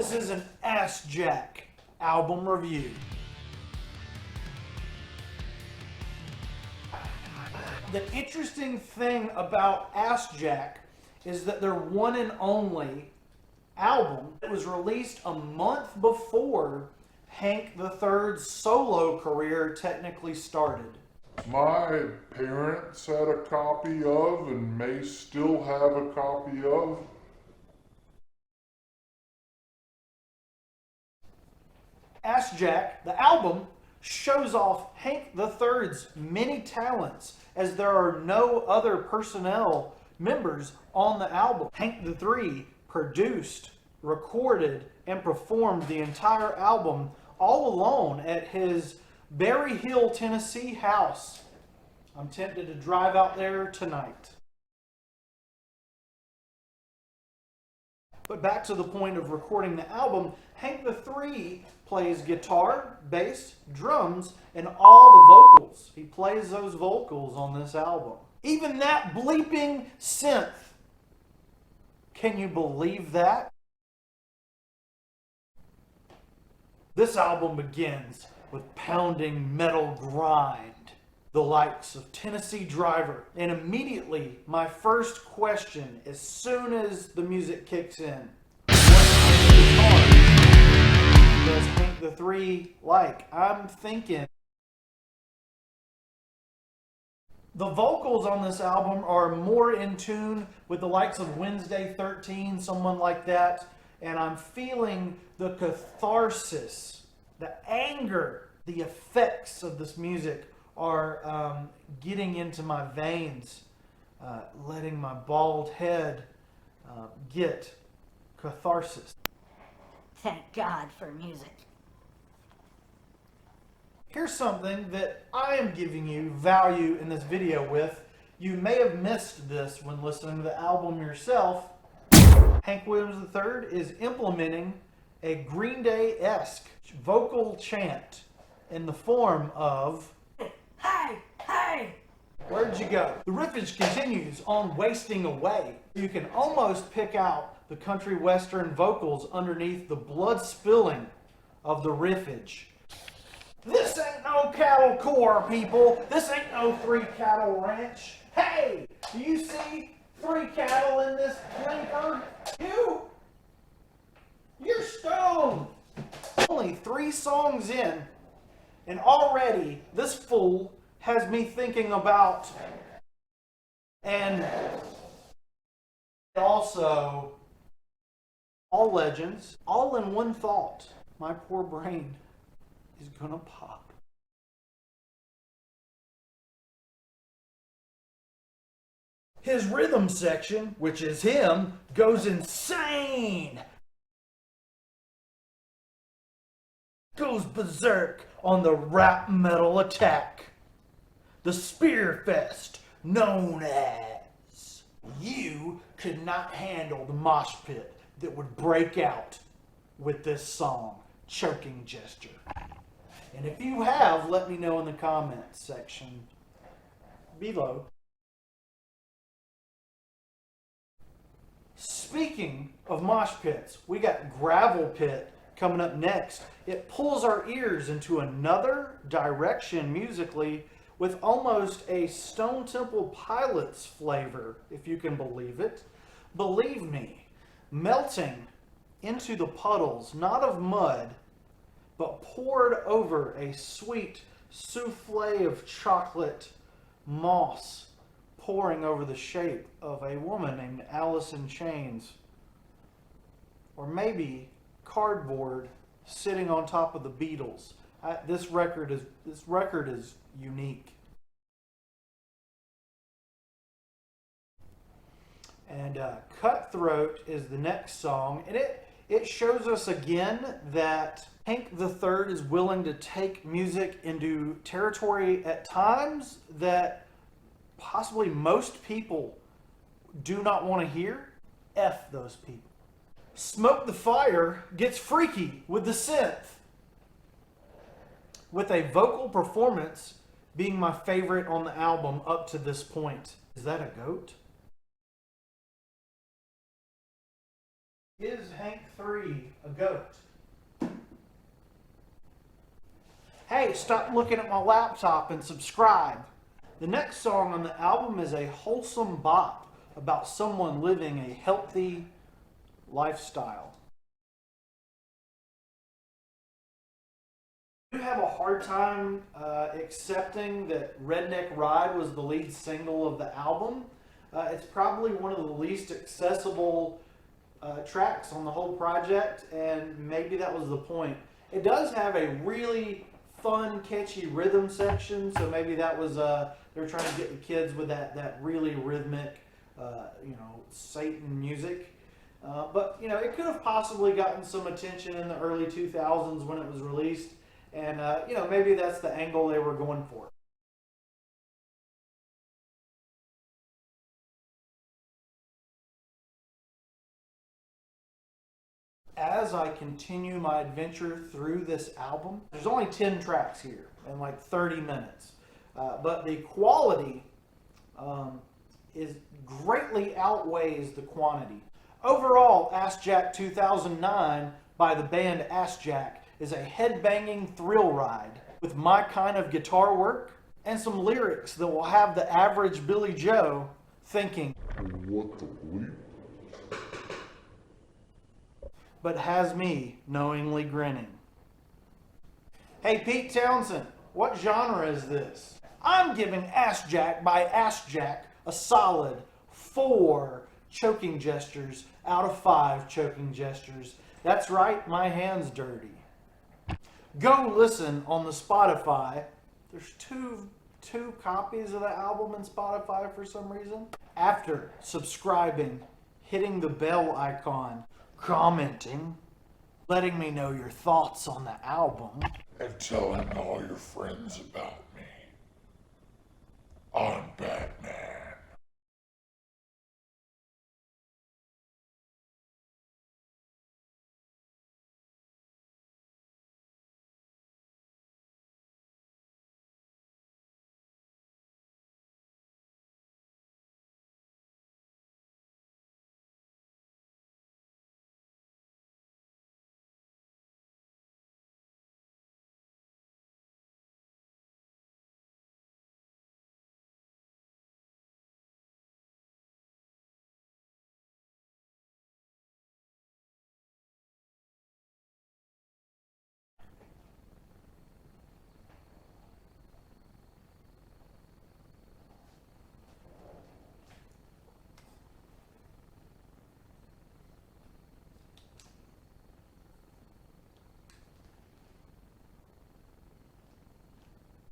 This is an Assjack album review. The interesting thing about Assjack is that their one and only album that was released a month before Hank III's solo career technically started. My parents had a copy of, and may still have a copy of, Assjack, the album, shows off Hank III's many talents, as there are no other personnel members on the album. Hank III produced, recorded, and performed the entire album all alone at his Berry Hill, Tennessee house. I'm tempted to drive out there tonight. But back to the point of recording the album, Hank III plays guitar, bass, drums, and all the vocals. He plays those vocals on this album. Even that bleeping synth. Can you believe that? This album begins with pounding metal grind, the likes of Tennessee Driver. And immediately, my first question, as soon as the music kicks in, what guitar does Hank III like? I'm thinking the vocals on this album are more in tune with the likes of Wednesday 13, someone like that. And I'm feeling the catharsis, the anger, the effects of this music are getting into my veins, letting my bald head get catharsis. Thank God for music. Here's something that I am giving you value in this video with. You may have missed this when listening to the album yourself. Hank Williams III is implementing a Green Day-esque vocal chant in the form of, Hey! Hey! where'd you go? The riffage continues on Wasting Away. You can almost pick out the country western vocals underneath the blood spilling of the riffage. This ain't no cattle core, people. This ain't no 3 cattle ranch. Hey, do you see 3 cattle in this blinker? You're stoned. Only 3 songs in, and already this fool has me thinking about, and also, all legends, all in one thought. My poor brain is gonna pop. His rhythm section, which is him, goes insane. Goes berserk on the rap metal attack. The Spear Fest, known as. You could not handle the mosh pit that would break out with this song, Choking Gesture. And if you have, let me know in the comments section below. Speaking of mosh pits, we got Gravel Pit coming up next. It pulls our ears into another direction musically with almost a Stone Temple Pilots flavor, if you can believe it. Believe me, melting into the puddles, not of mud, but poured over a sweet souffle of chocolate moss, pouring over the shape of a woman named Alice in Chains. Or maybe cardboard sitting on top of the Beatles. This record is unique. And Cutthroat is the next song, and it shows us again that Hank III is willing to take music into territory at times that possibly most people do not want to hear. F those people. Smoke the Fire gets freaky with the synth, with a vocal performance being my favorite on the album up to this point. Is that a goat? Is Hank 3 a goat? Hey, stop looking at my laptop and subscribe. The next song on the album is a wholesome bop about someone living a healthy lifestyle. I do have a hard time accepting that Redneck Ride was the lead single of the album. It's probably one of the least accessible tracks on the whole project, and maybe that was the point. It does have a really fun, catchy rhythm section, so maybe that was they're trying to get the kids with that really rhythmic, Satan music. But it could have possibly gotten some attention in the early 2000s when it was released, and maybe that's the angle they were going for. As I continue my adventure through this album, there's only 10 tracks here and like 30 minutes. But the quality is greatly outweighs the quantity. Overall, Assjack 2009 by the band Assjack is a head-banging thrill ride with my kind of guitar work and some lyrics that will have the average Billy Joe thinking, What the bleep? But has me knowingly grinning. Hey Pete Townsend, what genre is this? I'm giving Assjack by Assjack a solid 4 choking gestures out of 5 choking gestures. That's right, my hand's dirty. Go listen on the Spotify. There's two copies of the album in Spotify for some reason. After subscribing, hitting the bell icon, commenting, letting me know your thoughts on the album, And telling all your friends about me. I'm back.